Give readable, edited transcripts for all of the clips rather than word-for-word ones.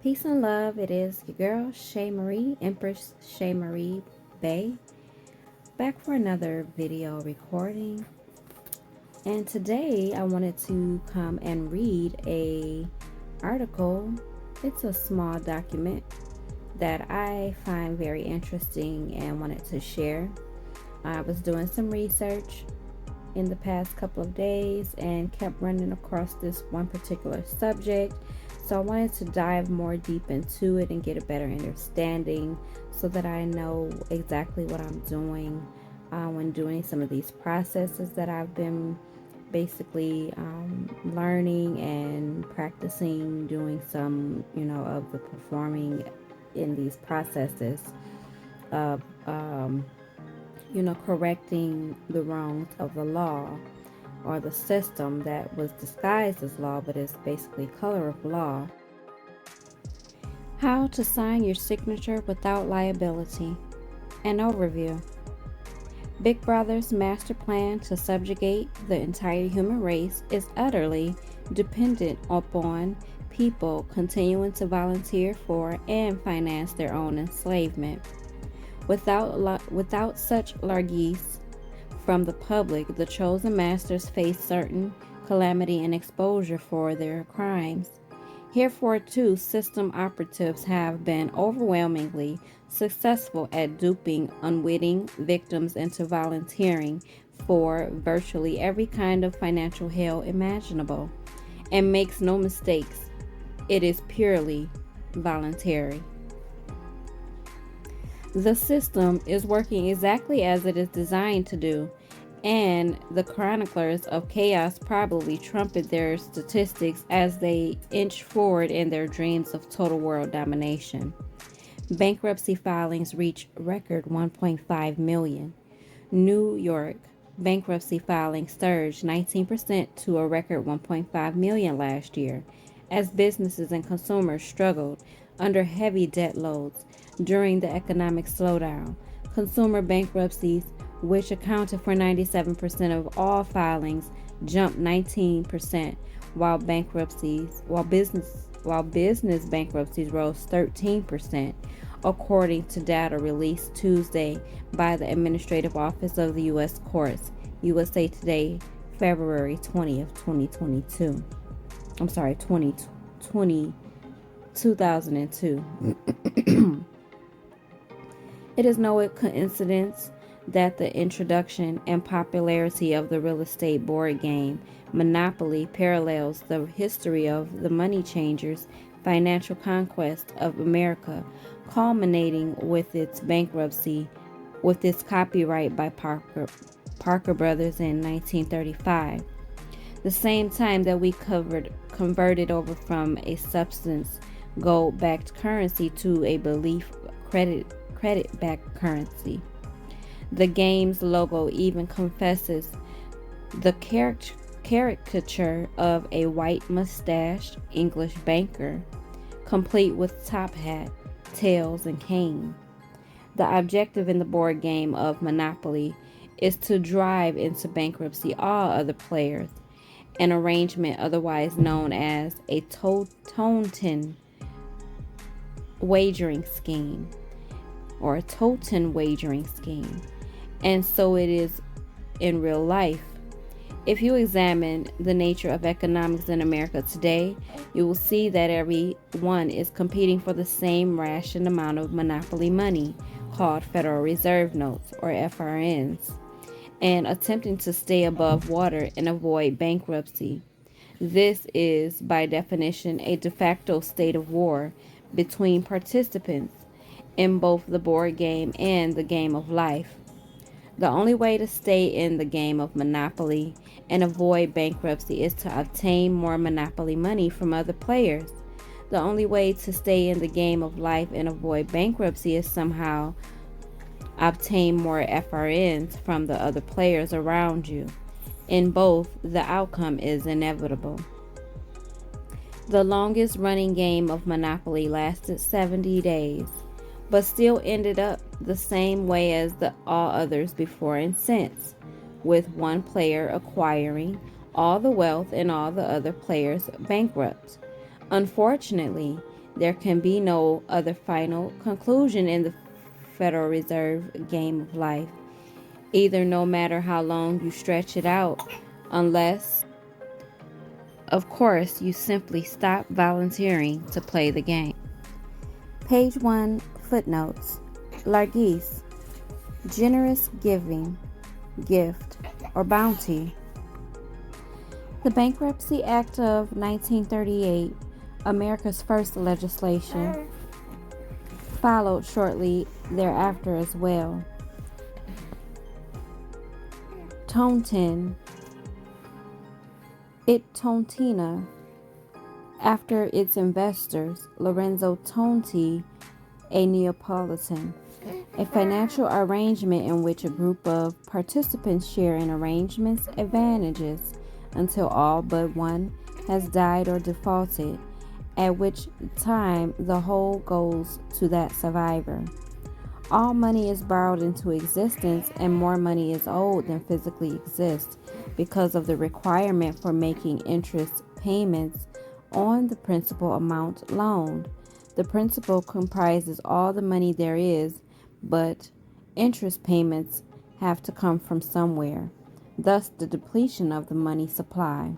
Peace and love. It is your girl, Shay Marie, Empress Shay Marie Bay, back for another video recording. And today I wanted to come and read a article. It's a small document that I find very interesting and wanted to share. I was doing some research in the past couple of days and kept running across this one particular subject. So I wanted to dive more deep into it and get a better understanding so that I know exactly what I'm doing when doing some of these processes that I've been basically learning and practicing doing some, of the performing in these processes of correcting the wrongs of the law or the system that was disguised as law but is basically color of law. How to sign your signature without liability. An overview. Big Brother's master plan to subjugate the entire human race is utterly dependent upon people continuing to volunteer for and finance their own enslavement. Without such largesse from the public, the chosen masters face certain calamity and exposure for their crimes. Heretofore, system operatives have been overwhelmingly successful at duping unwitting victims into volunteering for virtually every kind of financial hell imaginable. And makes no mistakes, it is purely voluntary. The system is working exactly as it is designed to do, and the chroniclers of chaos probably trumpet their statistics as they inch forward in their dreams of total world domination. Bankruptcy filings reach record 1.5 million. New York bankruptcy filings surged 19% to a record 1.5 million last year, as businesses and consumers struggled under heavy debt loads during the economic slowdown. Consumer bankruptcies, which accounted for 97% of all filings, jumped 19%, while business bankruptcies rose 13%, according to data released Tuesday by the Administrative Office of the U.S. Courts, USA Today, February 20th, 2022. I'm sorry, 2002. It is no coincidence that the introduction and popularity of the real estate board game Monopoly parallels the history of the money changers' financial conquest of America, culminating with its bankruptcy with its copyright by Parker Brothers in 1935. The same time that we converted over from a substance gold-backed currency to a belief credit-backed currency. The game's logo even confesses the caricature of a white mustached English banker, complete with top hat, tails, and cane. The objective in the board game of Monopoly is to drive into bankruptcy all other players, an arrangement otherwise known as a totem wagering scheme or a totem wagering scheme. And so it is in real life. If you examine the nature of economics in America today, you will see that everyone is competing for the same rationed amount of monopoly money, called Federal Reserve Notes or FRNs, and attempting to stay above water and avoid bankruptcy. This is, by definition, a de facto state of war between participants in both the board game and the game of life. The only way to stay in the game of Monopoly and avoid bankruptcy is to obtain more Monopoly money from other players. The only way to stay in the game of life and avoid bankruptcy is somehow obtain more FRNs from the other players around you. In both, the outcome is inevitable. The longest running game of Monopoly lasted 70 days, but still ended up the same way as all others before and since, with one player acquiring all the wealth and all the other players bankrupt. Unfortunately, There can be no other final conclusion in the Federal Reserve game of life, either no matter how long you stretch it out, unless, of course, you simply stop volunteering to play the game. Page 1, footnotes. Largesse, generous giving, gift, or bounty. The Bankruptcy Act of 1938, America's first legislation, followed shortly thereafter as well. Tontina, after its investors, Lorenzo Tonti, a Neapolitan, a financial arrangement in which a group of participants share in arrangement's advantages until all but one has died or defaulted, at which time the whole goes to that survivor. All money is borrowed into existence, and more money is owed than physically exists because of the requirement for making interest payments on the principal amount loaned. The principal comprises all the money there is, but interest payments have to come from somewhere, thus the depletion of the money supply.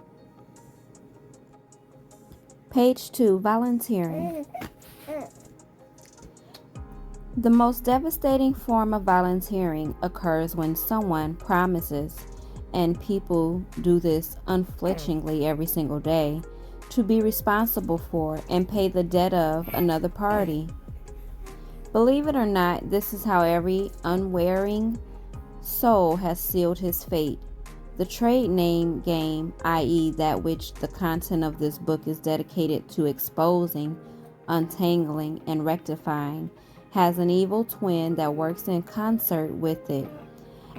Page 2, volunteering. The most devastating form of volunteering occurs when someone promises, and people do this unflinchingly every single day, to be responsible for and pay the debt of another party. Believe it or not, this is how every unwavering soul has sealed his fate. The trade name game, i.e., that which the content of this book is dedicated to exposing, untangling, and rectifying, has an evil twin that works in concert with it.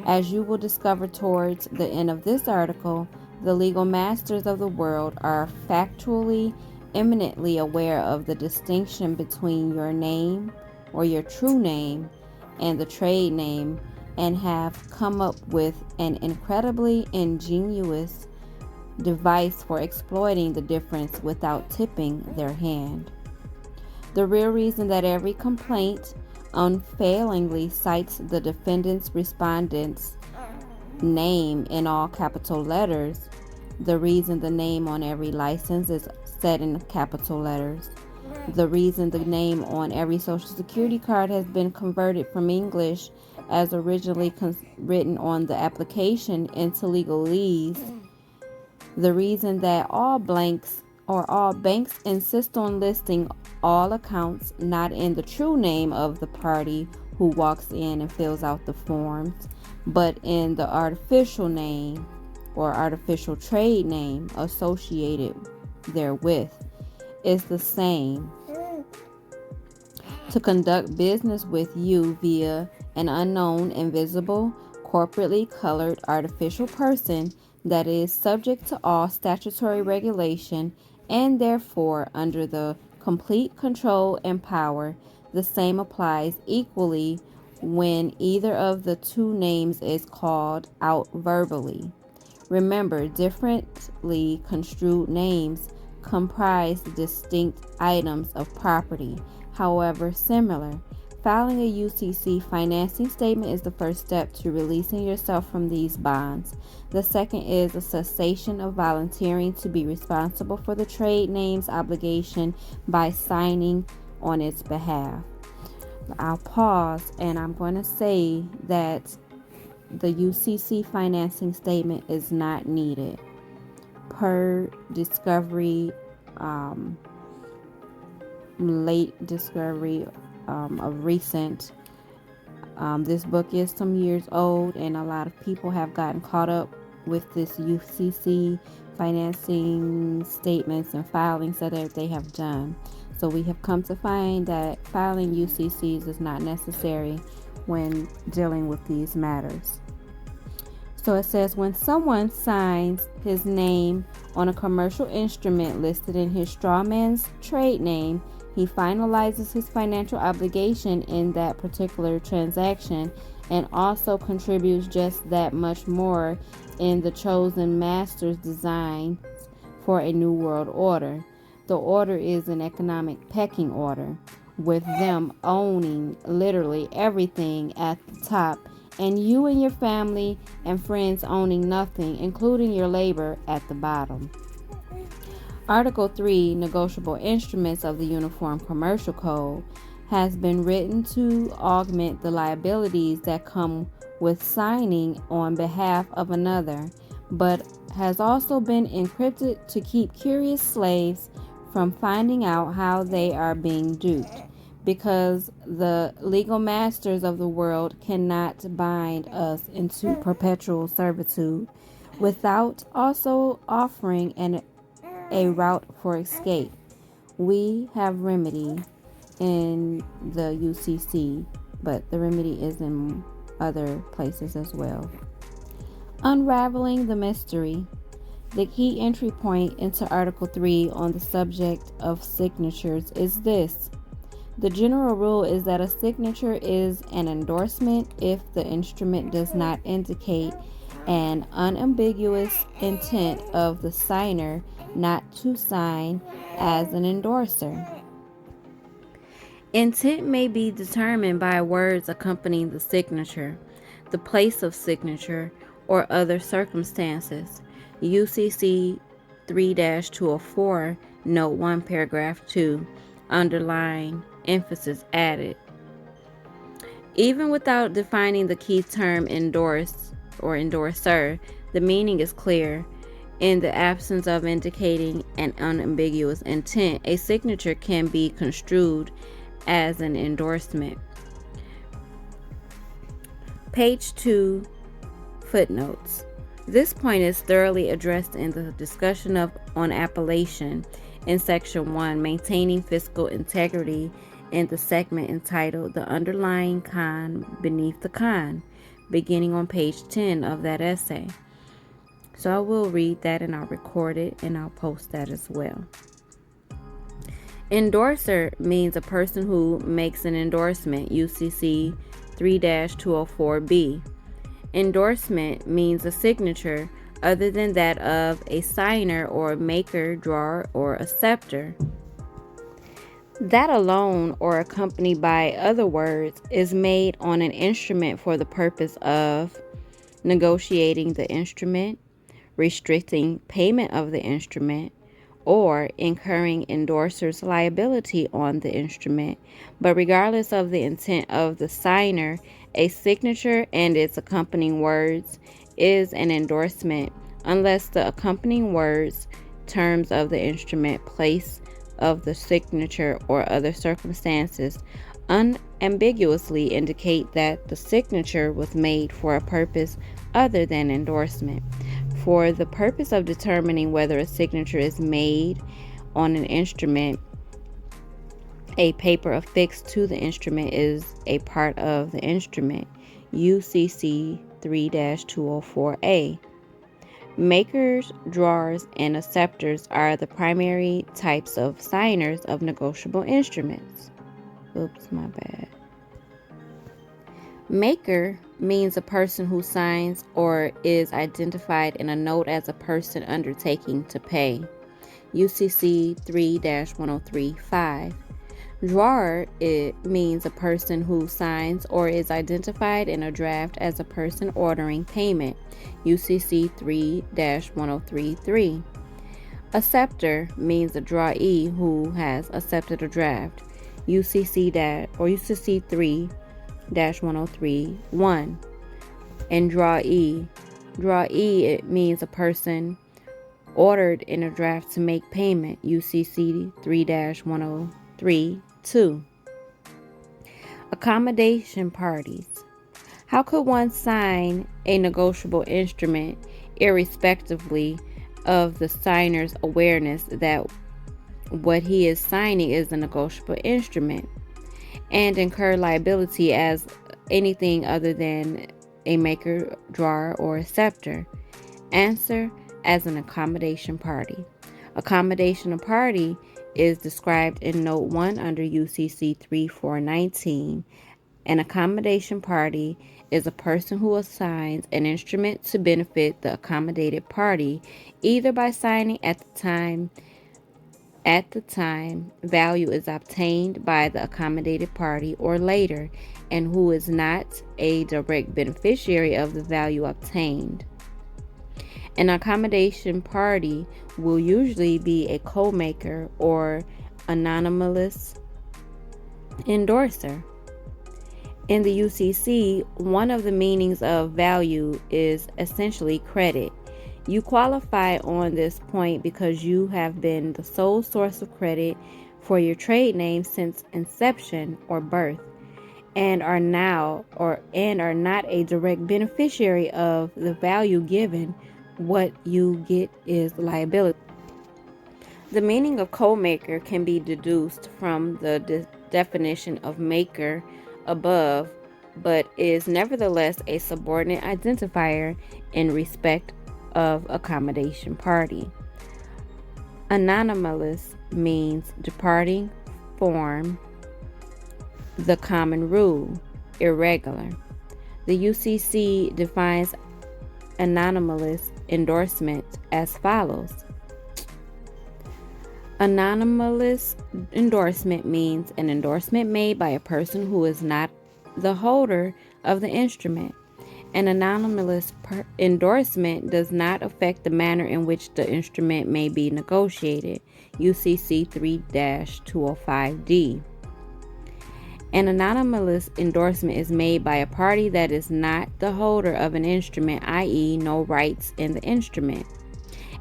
As you will discover towards the end of this article, the legal masters of the world are factually, eminently aware of the distinction between your name or your true name and the trade name, and have come up with an incredibly ingenious device for exploiting the difference without tipping their hand. The real reason that every complaint unfailingly cites the defendant's respondent's name in all capital letters, the reason the name on every license is set in capital letters, the reason the name on every Social Security card has been converted from English as originally written on the application into legalese, the reason that all banks insist on listing all accounts not in the true name of the party who walks in and fills out the forms, but in the artificial name or artificial trade name associated therewith, is the same. To conduct business with you via an unknown, invisible, corporately colored artificial person that is subject to all statutory regulation and therefore under the complete control and power. The same applies equally when either of the two names is called out verbally. Remember, differently construed names comprise distinct items of property, however similar. Filing a UCC financing statement is the first step to releasing yourself from these bonds. The second is a cessation of volunteering to be responsible for the trade name's obligation by signing on its behalf. I'll pause, and I'm going to say that the UCC financing statement is not needed per discovery, late discovery of recent. This book is some years old, and a lot of people have gotten caught up with this UCC financing statements and filings that they have done. So we have come to find that filing UCCs is not necessary when dealing with these matters. So it says, when someone signs his name on a commercial instrument listed in his strawman's trade name, he finalizes his financial obligation in that particular transaction and also contributes just that much more in the chosen master's design for a new world order. The order is an economic pecking order, with them owning literally everything at the top, and you and your family and friends owning nothing, including your labor, at the bottom. Article 3, Negotiable Instruments of the Uniform Commercial Code, has been written to augment the liabilities that come with signing on behalf of another, but has also been encrypted to keep curious slaves from finding out how they are being duped, because the legal masters of the world cannot bind us into perpetual servitude without also offering a route for escape. We have remedy in the UCC, but the remedy is in other places as well. Unraveling the mystery. The key entry point into Article 3 on the subject of signatures is this. The general rule is that a signature is an endorsement if the instrument does not indicate an unambiguous intent of the signer not to sign as an endorser. Intent may be determined by words accompanying the signature, the place of signature, or other circumstances. UCC 3-204, Note 1, Paragraph 2, underline, emphasis added. Even without defining the key term endorse or endorser, the meaning is clear. In the absence of indicating an unambiguous intent, a signature can be construed as an endorsement. Page 2, footnotes. This point is thoroughly addressed in the discussion on appellation in Section 1, Maintaining Fiscal Integrity, in the segment entitled The Underlying Con Beneath the Con, beginning on page 10 of that essay. So I will read that and I'll record it and I'll post that as well. Endorser means a person who makes an endorsement, UCC 3-204B. Endorsement means a signature other than that of a signer or maker, drawer, or acceptor. That alone or accompanied by other words is made on an instrument for the purpose of negotiating the instrument, restricting payment of the instrument, or incurring endorser's liability on the instrument. But regardless of the intent of the signer, a signature and its accompanying words is an endorsement unless the accompanying words, terms of the instrument, place of the signature, or other circumstances unambiguously indicate that the signature was made for a purpose other than endorsement. For the purpose of determining whether a signature is made on an instrument, a paper affixed to the instrument is a part of the instrument, UCC 3-204A. Makers, drawers, and acceptors are the primary types of signers of negotiable instruments. Oops, my bad. Maker means a person who signs or is identified in a note as a person undertaking to pay. UCC 3-103-5. Drawer, it means a person who signs or is identified in a draft as a person ordering payment. UCC 3-103-3. Acceptor means a drawee who has accepted a draft. UCC 3-103-1. And drawee, it means a person ordered in a draft to make payment. UCC 3-103-2. Accommodation parties. How could one sign a negotiable instrument irrespectively of the signer's awareness that what he is signing is a negotiable instrument, and incur liability as anything other than a maker, drawer, or acceptor? Answer: as an accommodation party. Accommodation party is described in Note 1 under UCC 3419. An accommodation party is a person who assigns an instrument to benefit the accommodated party, either by signing at the time at the time value is obtained by the accommodated party or later, and who is not a direct beneficiary of the value obtained. An accommodation party will usually be a co-maker or anonymous endorser. In the UCC, one of the meanings of value is essentially credit. You qualify on this point because you have been the sole source of credit for your trade name since inception or birth, and are not a direct beneficiary of the value given. What you get is liability. The meaning of co-maker can be deduced from the definition of maker above, but is nevertheless a subordinate identifier in respect of accommodation party. Anomalous means departing from the common rule, irregular. The UCC defines anomalous endorsement as follows. Anomalous endorsement means an endorsement made by a person who is not the holder of the instrument. An anomalous endorsement does not affect the manner in which the instrument may be negotiated. UCC 3-205D. An anomalous endorsement is made by a party that is not the holder of an instrument, i.e., no rights in the instrument,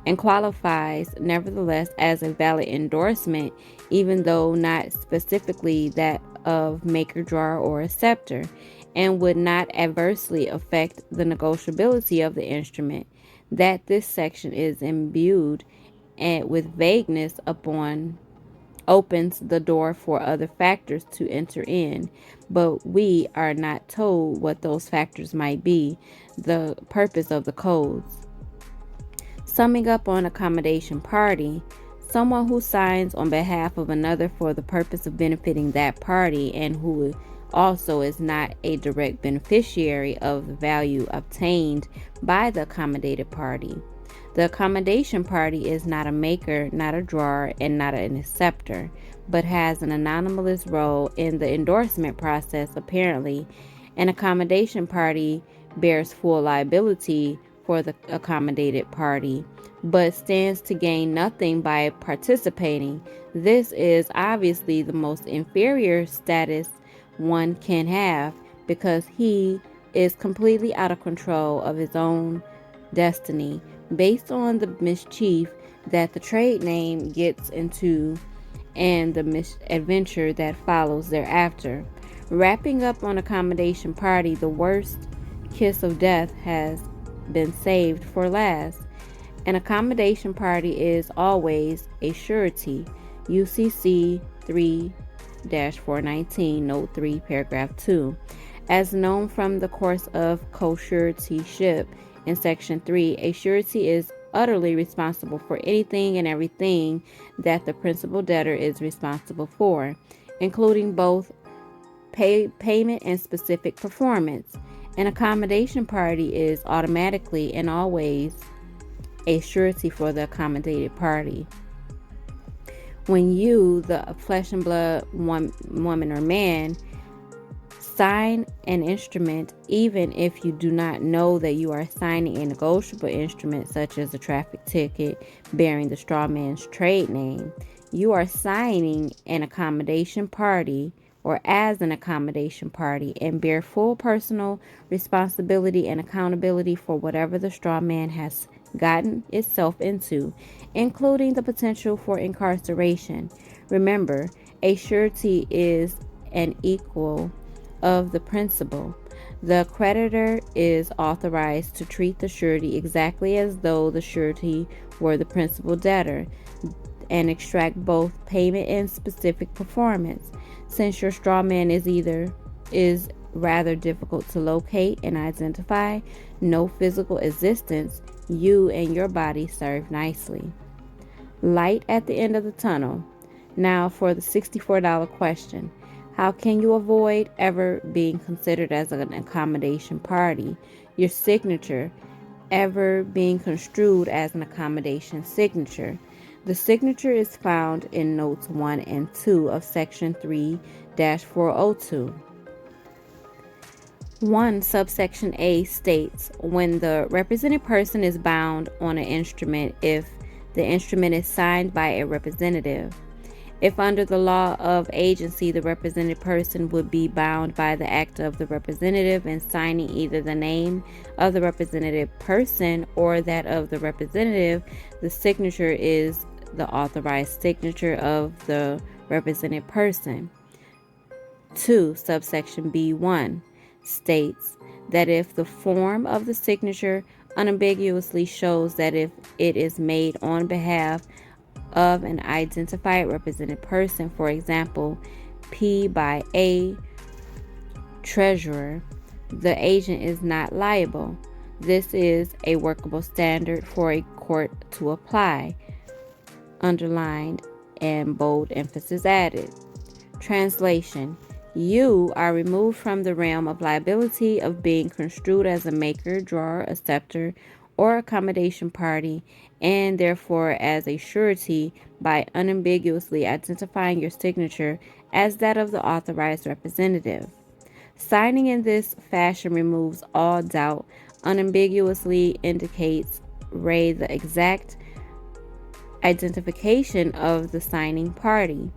and qualifies nevertheless as a valid endorsement, even though not specifically that of maker, drawer, or acceptor, and would not adversely affect the negotiability of the instrument. That this section is imbued with vagueness opens the door for other factors to enter in, but we are not told what those factors might be, the purpose of the codes. Summing up on accommodation party, someone who signs on behalf of another for the purpose of benefiting that party and who also is not a direct beneficiary of the value obtained by the accommodated party. The accommodation party is not a maker, not a drawer, and not an acceptor, but has an anomalous role in the endorsement process. Apparently, an accommodation party bears full liability for the accommodated party, but stands to gain nothing by participating. This is obviously the most inferior status one can have, because he is completely out of control of his own destiny based on the mischief that the trade name gets into and the misadventure that follows thereafter. Wrapping up on accommodation party, the worst kiss of death has been saved for last. An accommodation party is always a surety. UCC 3-419, Note 3, Paragraph 2. As known from the course of co-suretyship in Section 3, a surety is utterly responsible for anything and everything that the principal debtor is responsible for, including both payment and specific performance. An accommodation party is automatically and always a surety for the accommodated party. When you, the flesh and blood woman or man, sign an instrument, even if you do not know that you are signing a negotiable instrument such as a traffic ticket bearing the straw man's trade name, you are signing an accommodation party or as an accommodation party and bear full personal responsibility and accountability for whatever the straw man has gotten itself into, including the potential for incarceration. Remember, a surety is an equal of the principal. The creditor is authorized to treat the surety exactly as though the surety were the principal debtor and extract both payment and specific performance. Since your straw man is rather difficult to locate and identify, no physical existence, you and your body serve nicely. Light at the end of the tunnel. Now for the $64 question. How can you avoid ever being considered as an accommodation party? Your signature ever being construed as an accommodation signature. The signature is found in Notes 1 and 2 of Section 3-402. 1 subsection A states when the represented person is bound on an instrument if the instrument is signed by a representative. If under the law of agency, the represented person would be bound by the act of the representative in signing either the name of the represented person or that of the representative, the signature is the authorized signature of the represented person. 2 subsection B1 states that if the form of the signature unambiguously shows that if it is made on behalf of an identified represented person, for example, P by A, treasurer, the agent is not liable. This is a workable standard for a court to apply. Underlined and bold emphasis added. Translation: you are removed from the realm of liability of being construed as a maker, drawer, acceptor, or accommodation party, and therefore as a surety by unambiguously identifying your signature as that of the authorized representative. Signing in this fashion removes all doubt, unambiguously indicates the exact identification of the signing party.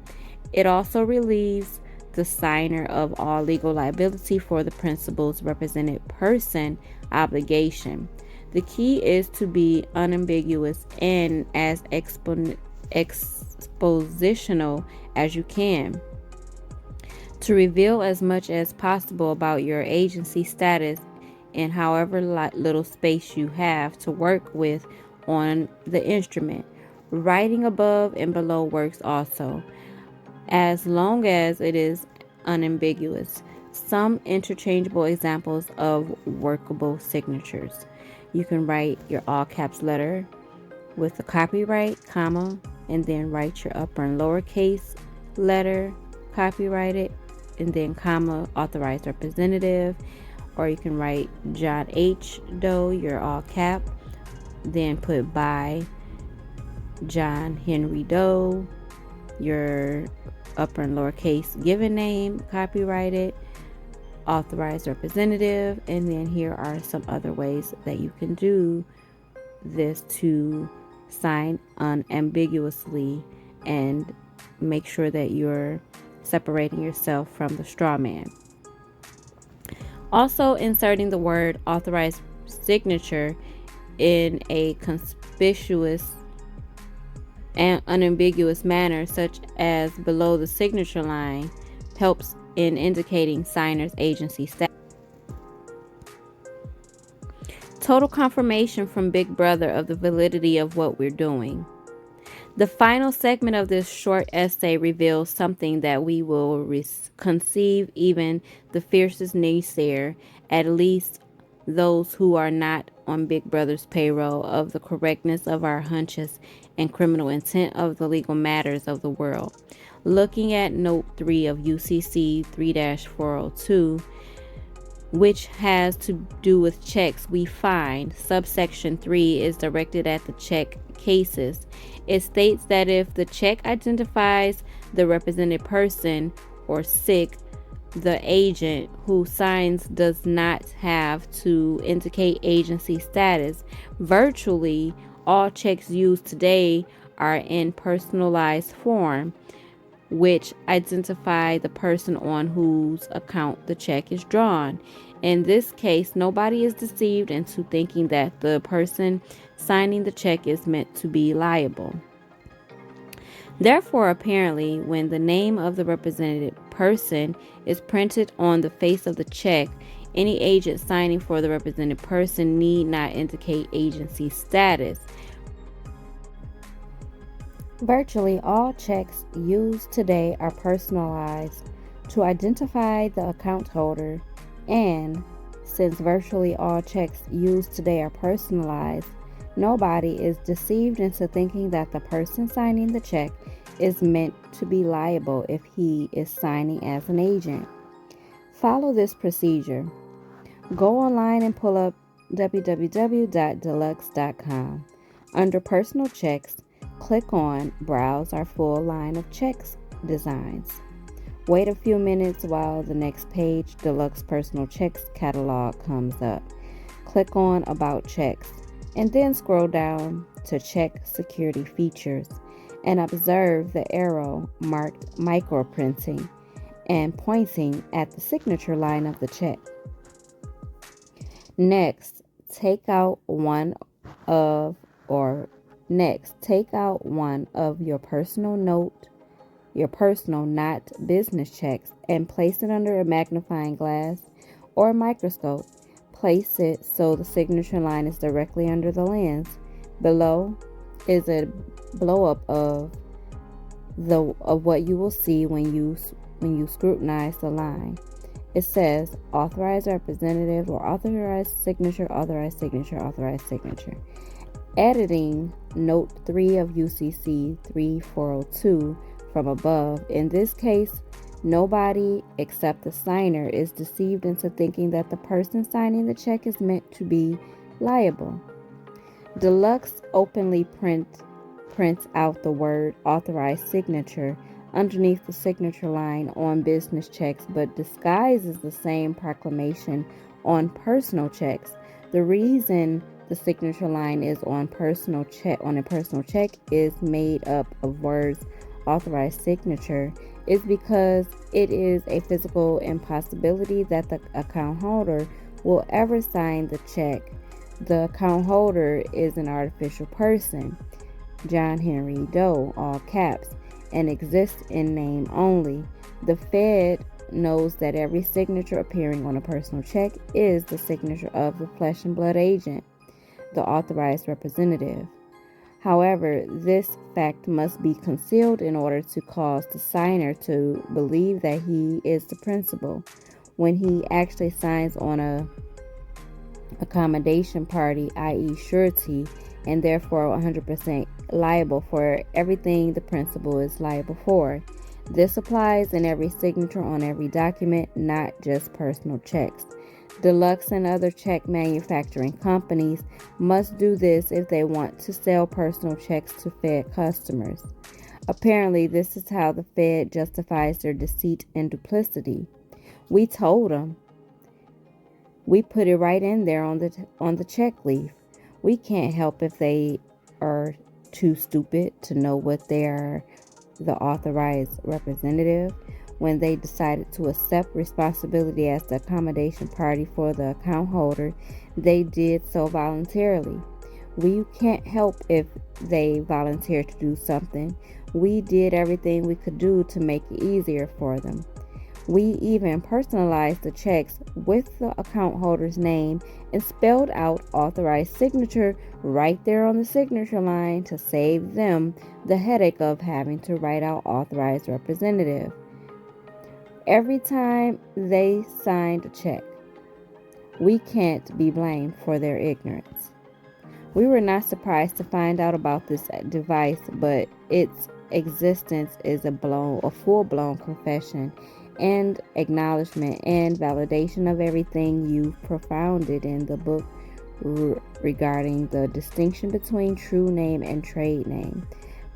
It also relieves the signer of all legal liability for the principal's represented person obligation. The key is to be unambiguous and as expositional as you can. To reveal as much as possible about your agency status in however little space you have to work with on the instrument. Writing above and below works also, as long as it is unambiguous. Some interchangeable examples of workable signatures. You can write your all caps letter with the copyright, comma, and then write your upper and lowercase letter, copyrighted, and then comma, authorized representative. Or you can write John H. Doe, your all cap, then put by John Henry Doe, your upper and lowercase given name, copyrighted, authorized representative, and then here are some other ways that you can do this to sign unambiguously and make sure that you're separating yourself from the straw man. Also, inserting the word authorized signature in a conspicuous and unambiguous manner, such as below the signature line, helps in indicating signer's agency status. Total confirmation from Big Brother of the validity of what we're doing. The final segment of this short essay reveals something that we will conceive even the fiercest naysayer, at least those who are not on Big Brother's payroll, of the correctness of our hunches and criminal intent of the legal matters of the world. Looking at Note 3 of UCC 3-402, which has to do with checks, we find subsection 3 is directed at the check cases. It states that if the check identifies the represented person or sick, the agent who signs does not have to indicate agency status. Virtually all checks used today are in personalized form, which identify the person on whose account the check is drawn. In this case, nobody is deceived into thinking that the person signing the check is meant to be liable. Therefore, apparently, when the name of the represented person is printed on the face of the check, any agent signing for the represented person need not indicate agency status. Virtually all checks used today are personalized to identify the account holder, and since virtually all checks used today are personalized, nobody is deceived into thinking that the person signing the check is meant to be liable if he is signing as an agent. Follow this procedure. Go online and pull up www.deluxe.com. Under personal checks, Click on Browse our full line of checks designs. Wait a few minutes while the next page, Deluxe Personal Checks Catalog, comes up. Click on About Checks and then scroll down to Check Security Features and observe the arrow marked Microprinting and pointing at the signature line of the check. Next, take out one of your personal not business checks and place it under a magnifying glass or a microscope. Place it so the signature line is directly under the lens. Below is a blow up of what you will see when you scrutinize the line. It says authorized representative or authorized signature, authorized signature, authorized signature. Editing note 3 of UCC 3402 from above. In this case, nobody except the signer is deceived into thinking that the person signing the check is meant to be liable. Deluxe openly prints out the word authorized signature underneath the signature line on business checks, but disguises the same proclamation on personal checks. The reason the signature line is on a personal check is made up of words authorized signature is because it is a physical impossibility that the account holder will ever sign the check. The account holder is an artificial person, John Henry Doe, all caps, and exists in name only. The Fed knows that every signature appearing on a personal check is the signature of the flesh and blood agent, the authorized representative. However, this fact must be concealed in order to cause the signer to believe that he is the principal when he actually signs on a accommodation party, i.e. surety, and therefore 100% liable for everything the principal is liable for. This applies in every signature on every document, not just personal checks. Deluxe and other check manufacturing companies must do this if they want to sell personal checks to Fed customers. Apparently, this is how the Fed justifies their deceit and duplicity. We told them. We put it right in there on the check leaf. We can't help if they are too stupid to know what they are the authorized representative. When they decided to accept responsibility as the accommodation party for the account holder, they did so voluntarily. We can't help if they volunteer to do something. We did everything we could do to make it easier for them. We even personalized the checks with the account holder's name and spelled out authorized signature right there on the signature line to save them the headache of having to write out authorized representative every time they signed a check. We can't be blamed for their ignorance. We were not surprised to find out about this device, but its existence is a full-blown confession and acknowledgement and validation of everything you've propounded in the book regarding the distinction between true name and trade name.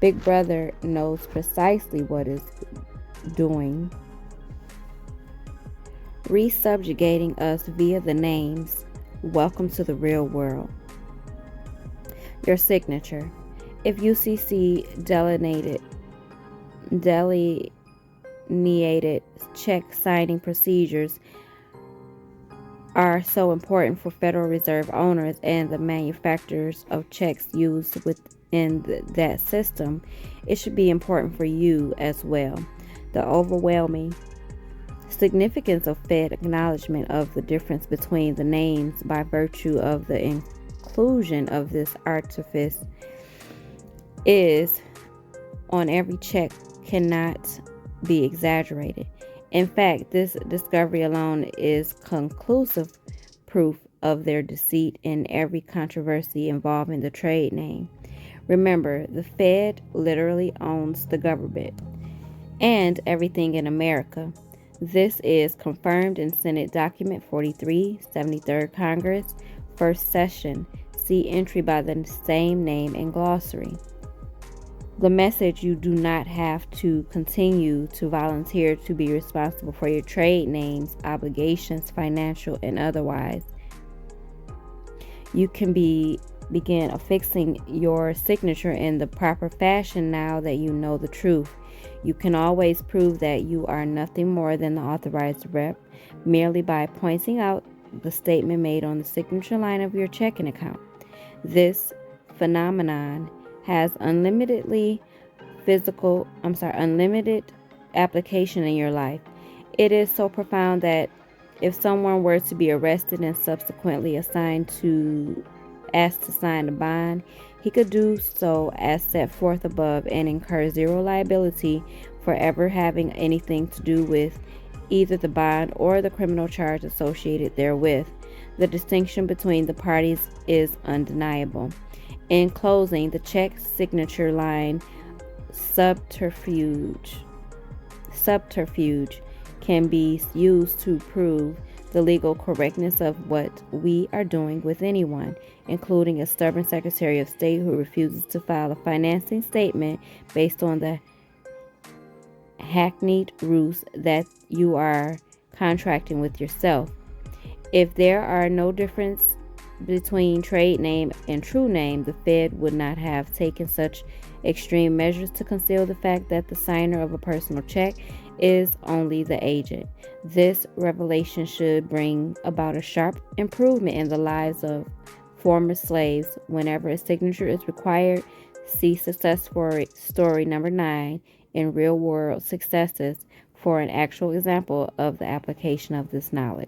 Big Brother knows precisely what is doing, resubjugating us via the names. Welcome to the real world. Your signature. If UCC delineated check signing procedures are so important for Federal Reserve owners and the manufacturers of checks used within that system, it should be important for you as well. The overwhelming significance of Fed acknowledgement of the difference between the names by virtue of the inclusion of this artifice is on every check cannot be exaggerated. In fact, this discovery alone is conclusive proof of their deceit in every controversy involving the trade name. Remember, the Fed literally owns the government and everything in America. This is confirmed in Senate Document 43, 73rd Congress, First Session. See entry by the same name in glossary. The message: you do not have to continue to volunteer to be responsible for your trade names, obligations, financial and otherwise. You can begin affixing your signature in the proper fashion now that you know the truth. You can always prove that you are nothing more than the authorized rep merely by pointing out the statement made on the signature line of your checking account. This phenomenon has unlimited application in your life. It is so profound that if someone were to be arrested and subsequently asked to sign a bond, he could do so as set forth above and incur zero liability for ever having anything to do with either the bond or the criminal charge associated therewith. The distinction between the parties is undeniable. In closing, the check signature line subterfuge can be used to prove the legal correctness of what we are doing with anyone, including a stubborn Secretary of State who refuses to file a financing statement based on the hackneyed ruse that you are contracting with yourself. If there are no difference between trade name and true name, the Fed would not have taken such extreme measures to conceal the fact that the signer of a personal check is only the agent. This revelation should bring about a sharp improvement in the lives of former slaves. Whenever a signature is required, see success story number 9 in Real World Successes for an actual example of the application of this knowledge.